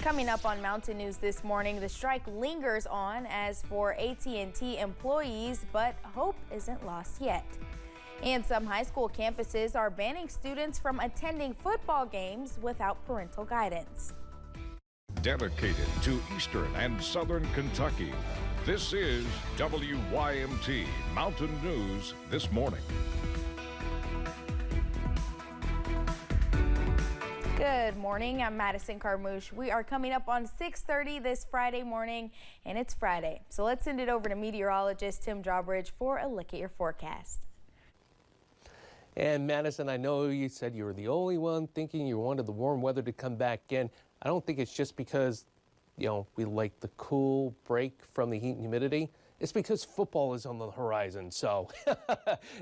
Coming up on Mountain News this morning, the strike lingers on as for AT&T employees, but hope isn't lost yet. And some high school campuses are banning students from attending football games without parental guidance. Dedicated to Eastern and Southern Kentucky, this is WYMT Mountain News this morning. Good morning, I'm Madison Carmouche. We are coming up on 6:30 this Friday morning, and it's Friday. So let's send it over to meteorologist Tim Drawbridge for a look at your forecast. And Madison, I know you said you were the only one thinking you wanted the warm weather to come back in. I don't think it's just because, we like the cool break from the heat and humidity. It's because football is on the horizon. So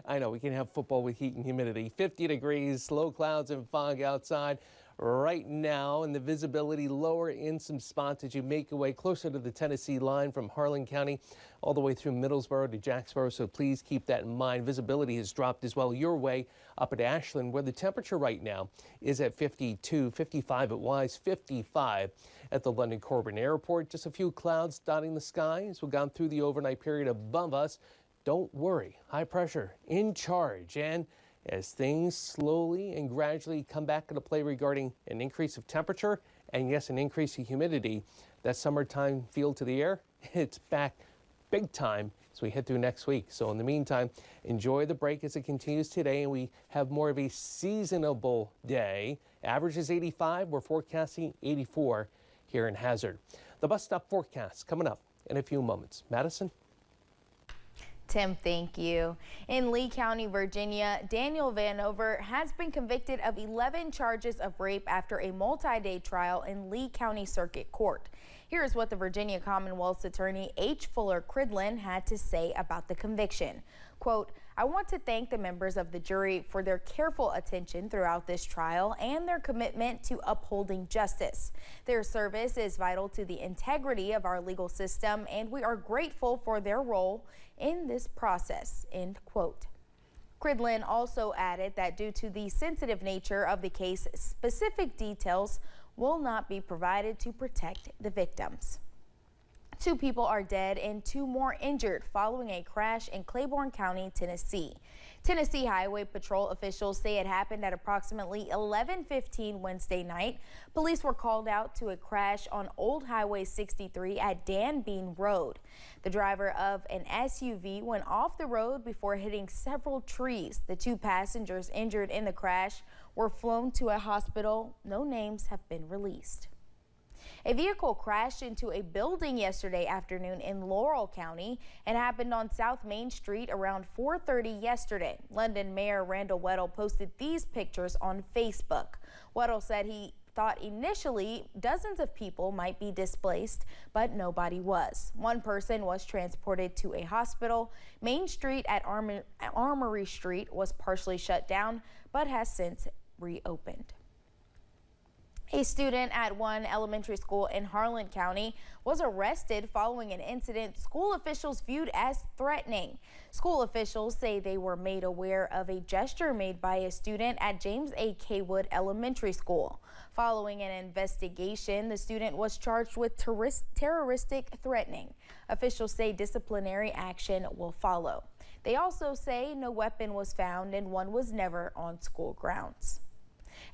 I know we can have football with heat and humidity. 50 degrees, low clouds and fog outside right now, and the visibility lower in some spots as you make your way closer to the Tennessee line from Harlan County all the way through Middlesboro to Jacksboro. So please keep that in mind. Visibility has dropped as well your way up at Ashland, where the temperature right now is at 52, 55 at Wise, 55 at the London Corbin Airport. Just a few clouds dotting the sky as we've gone through the overnight period above us. Don't worry, high pressure in charge, and as things slowly and gradually come back into play regarding an increase of temperature and yes, an increase in humidity, that summertime feel to the air, it's back big time as we head through next week. So in the meantime, enjoy the break as it continues today, and we have more of a seasonable day. Average is 85. We're forecasting 84 here in Hazard. The bus stop forecast coming up in a few moments. Madison? Tim, thank you. In Lee County, Virginia, Daniel Vanover has been convicted of 11 charges of rape after a multi-day trial in Lee County Circuit Court. Here's what the Virginia Commonwealth's attorney H. Fuller Cridlin had to say about the conviction. Quote, "I want to thank the members of the jury for their careful attention throughout this trial and their commitment to upholding justice. Their service is vital to the integrity of our legal system, and we are grateful for their role in this process." End quote. Cridlin also added that due to the sensitive nature of the case, specific details will not be provided to protect the victims. 2 people are dead and 2 more injured following a crash in Claiborne County, Tennessee. Tennessee Highway Patrol officials say it happened at approximately 11:15 Wednesday night. Police were called out to a crash on Old Highway 63 at Dan Bean Road. The driver of an SUV went off the road before hitting several trees. The 2 passengers injured in the crash were flown to a hospital. No names have been released. A vehicle crashed into a building yesterday afternoon in Laurel County. It happened on South Main Street around 4:30 yesterday. London Mayor Randall Weddle posted these pictures on Facebook. Weddle said he thought initially dozens of people might be displaced, but nobody was. 1 person was transported to a hospital. Main Street at Armory Street was partially shut down, but has since reopened. A student at one elementary school in Harlan County was arrested following an incident school officials viewed as threatening. School officials say they were made aware of a gesture made by a student at James A. Kaywood Elementary School. Following an investigation, the student was charged with terroristic threatening. Officials say disciplinary action will follow. They also say no weapon was found and one was never on school grounds.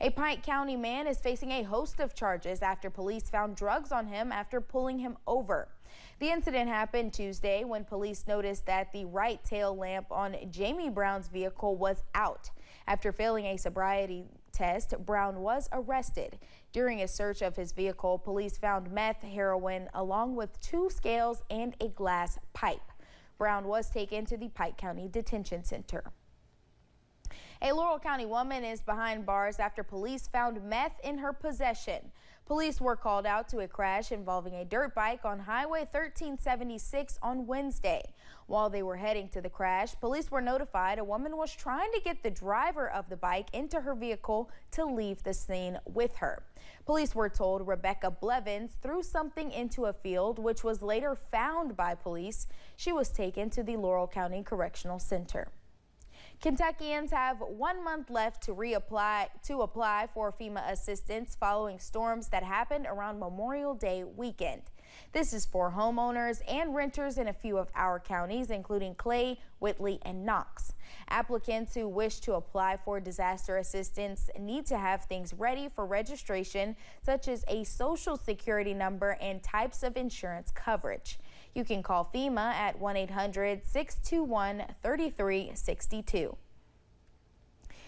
A Pike County man is facing a host of charges after police found drugs on him after pulling him over. The incident happened Tuesday when police noticed that the right tail lamp on Jamie Brown's vehicle was out. After failing a sobriety test, Brown was arrested. During a search of his vehicle, police found meth, heroin, along with 2 scales and a glass pipe. Brown was taken to the Pike County Detention Center. A Laurel County woman is behind bars after police found meth in her possession. Police were called out to a crash involving a dirt bike on Highway 1376 on Wednesday. While they were heading to the crash, police were notified a woman was trying to get the driver of the bike into her vehicle to leave the scene with her. Police were told Rebecca Blevins threw something into a field, which was later found by police. She was taken to the Laurel County Correctional Center. Kentuckians have 1 month left to apply for FEMA assistance following storms that happened around Memorial Day weekend. This is for homeowners and renters in a few of our counties, including Clay, Whitley, and Knox. Applicants who wish to apply for disaster assistance need to have things ready for registration, such as a social security number and types of insurance coverage. You can call FEMA at 1-800-621-3362.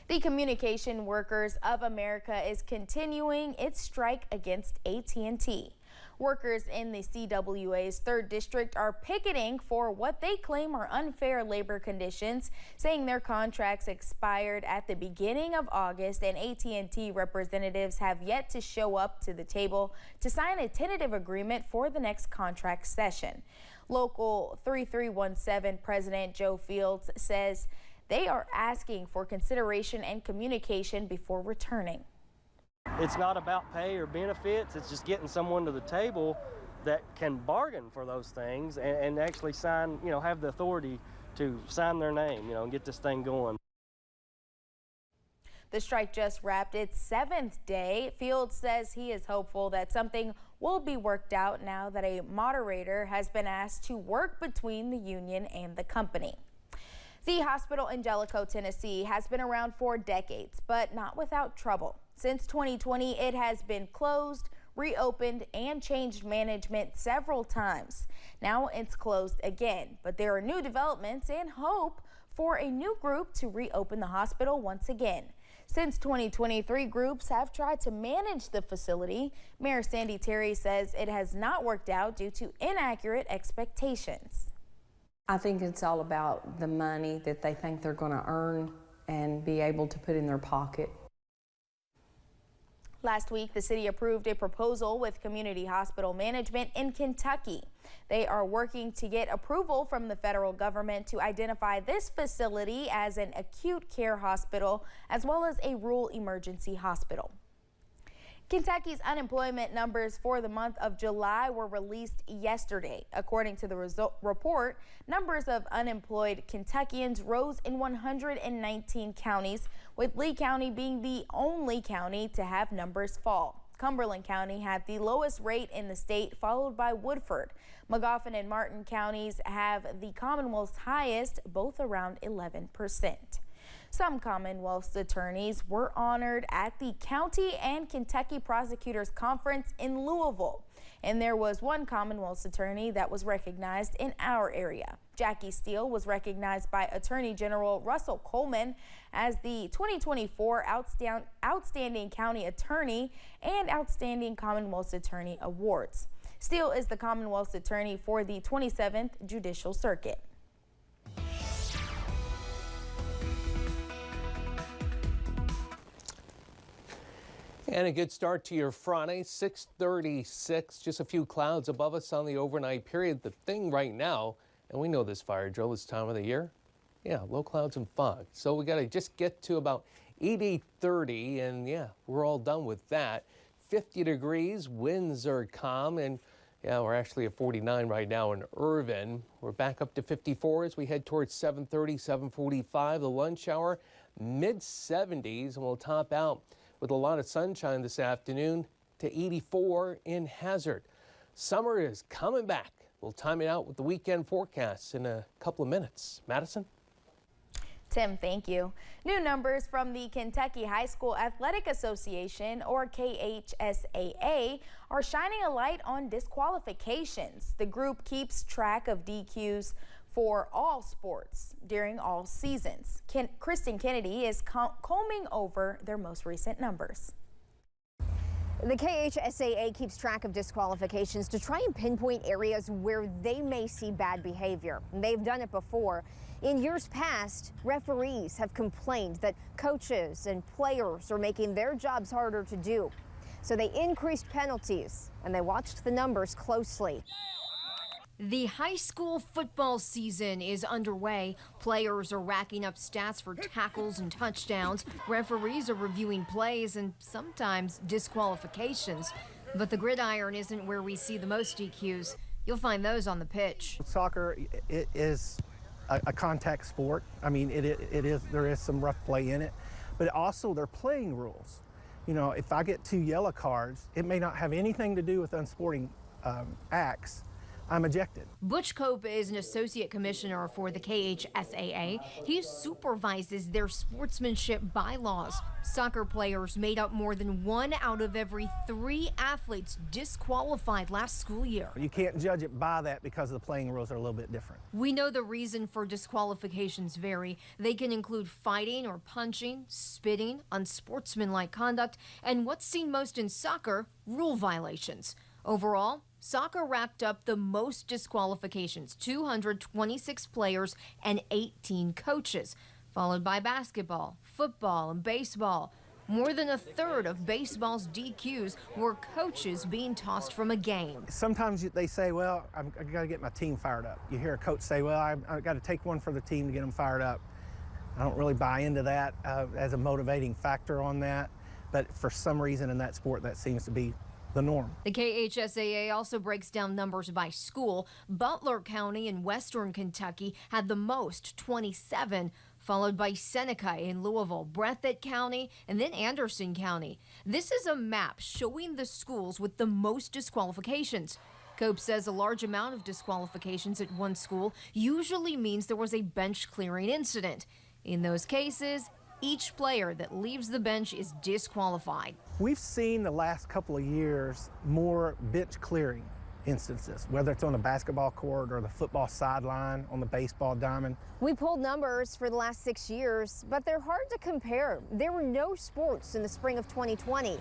The Communication Workers of America is continuing its strike against AT&T. Workers in the CWA's 3rd District are picketing for what they claim are unfair labor conditions, saying their contracts expired at the beginning of August and AT&T representatives have yet to show up to the table to sign a tentative agreement for the next contract session. Local 3317 President Joe Fields says they are asking for consideration and communication before returning. It's not about pay or benefits, it's just getting someone to the table that can bargain for those things and actually sign, have the authority to sign their name, and get this thing going. The strike just wrapped its 7th day. Fields says he is hopeful that something will be worked out now that a moderator has been asked to work between the union and the company. The hospital in Jellicoe, Tennessee has been around for decades, but not without trouble. Since 2020, it has been closed, reopened, and changed management several times. Now it's closed again, but there are new developments and hope for a new group to reopen the hospital once again. Since 2023, groups have tried to manage the facility. Mayor Sandy Terry says it has not worked out due to inaccurate expectations. I think it's all about the money that they think they're going to earn and be able to put in their pocket. Last week, the city approved a proposal with Community Hospital Management in Kentucky. They are working to get approval from the federal government to identify this facility as an acute care hospital as well as a rural emergency hospital. Kentucky's unemployment numbers for the month of July were released yesterday. According to the report, numbers of unemployed Kentuckians rose in 119 counties, with Lee County being the only county to have numbers fall. Cumberland County had the lowest rate in the state, followed by Woodford. Magoffin and Martin counties have the Commonwealth's highest, both around 11%. Some Commonwealth's attorneys were honored at the County and Kentucky Prosecutors Conference in Louisville. And there was one Commonwealth's attorney that was recognized in our area. Jackie Steele was recognized by Attorney General Russell Coleman as the 2024 Outstanding County Attorney and Outstanding Commonwealth's Attorney Awards. Steele is the Commonwealth's attorney for the 27th Judicial Circuit. And a good start to your Friday, 6:36. Just a few clouds above us on the overnight period. The thing right now, and we know this fire drill this time of the year, low clouds and fog. So we got to just get to about 80-30, and we're all done with that. 50 degrees, winds are calm, and we're actually at 49 right now in Irvin. We're back up to 54 as we head towards 7:30, 7:45. The lunch hour, mid-70s, and we'll top out with a lot of sunshine this afternoon to 84 in Hazard. Summer is coming back. We'll time it out with the weekend forecasts in a couple of minutes. Madison? Tim, thank you. New numbers from the Kentucky High School Athletic Association, or KHSAA, are shining a light on disqualifications. The group keeps track of DQs for all sports during all seasons. Kristen Kennedy is combing over their most recent numbers. The KHSAA keeps track of disqualifications to try and pinpoint areas where they may see bad behavior. They've done it before. In years past, referees have complained that coaches and players are making their jobs harder to do. So they increased penalties, and they watched the numbers closely. The high school football season is underway. Players are racking up stats for tackles and touchdowns. Referees are reviewing plays and sometimes disqualifications. But the gridiron isn't where we see the most DQs. You'll find those on the pitch. Soccer, it is a contact sport. I mean, there is some rough play in it, but also they're playing rules. You know, if I get 2 yellow cards, it may not have anything to do with unsporting acts. I'm ejected. Butch Cope is an associate commissioner for the KHSAA. He supervises their sportsmanship bylaws. Soccer players made up more than 1 out of every 3 athletes disqualified last school year. You can't judge it by that because the playing rules are a little bit different. We know the reason for disqualifications vary. They can include fighting or punching, spitting, unsportsmanlike conduct, and what's seen most in soccer, rule violations. Overall, soccer racked up the most disqualifications, 226 players and 18 coaches, followed by basketball, football, and baseball. More than a third of baseball's DQs were coaches being tossed from a game. Sometimes they say, well, I got to get my team fired up. You hear a coach say, well, I got to take one for the team to get them fired up. I don't really buy into that as a motivating factor on that, but for some reason in that sport, that seems to be the norm. The KHSAA also breaks down numbers by school. Butler County in western Kentucky had the most, 27, followed by Seneca in Louisville, Breathitt County, and then Anderson County. This is a map showing the schools with the most disqualifications. Cope says a large amount of disqualifications at one school usually means there was a bench clearing incident. In those cases, each player that leaves the bench is disqualified. We've seen the last couple of years more bench clearing instances, whether it's on the basketball court or the football sideline, on the baseball diamond. We pulled numbers for the last 6 years, but they're hard to compare. There were no sports in the spring of 2020.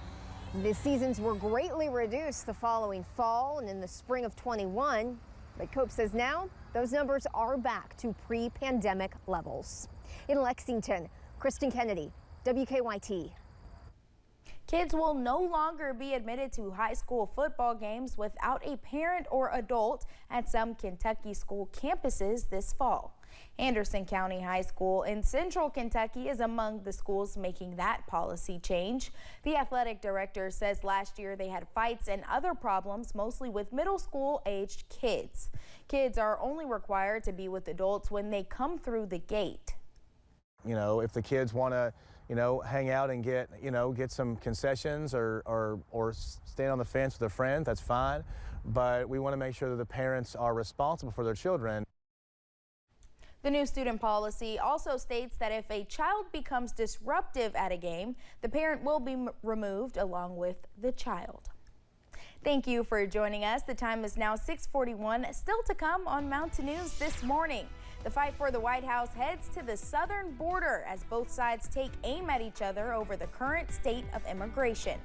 The seasons were greatly reduced the following fall and in the spring of 21. But Cope says now those numbers are back to pre-pandemic levels. In Lexington, Kristen Kennedy, WKYT. Kids will no longer be admitted to high school football games without a parent or adult at some Kentucky school campuses this fall. Anderson County High School in Central Kentucky is among the schools making that policy change. The athletic director says last year they had fights and other problems, mostly with middle school aged kids. Kids are only required to be with adults when they come through the gate. You know, if the kids want to, hang out and get some concessions or stand on the fence with their friends, that's fine. But we want to make sure that the parents are responsible for their children. The new student policy also states that if a child becomes disruptive at a game, the parent will be removed along with the child. Thank you for joining us. The time is now 6:41. Still to come on Mountain News this morning. The fight for the White House heads to the southern border as both sides take aim at each other over the current state of immigration.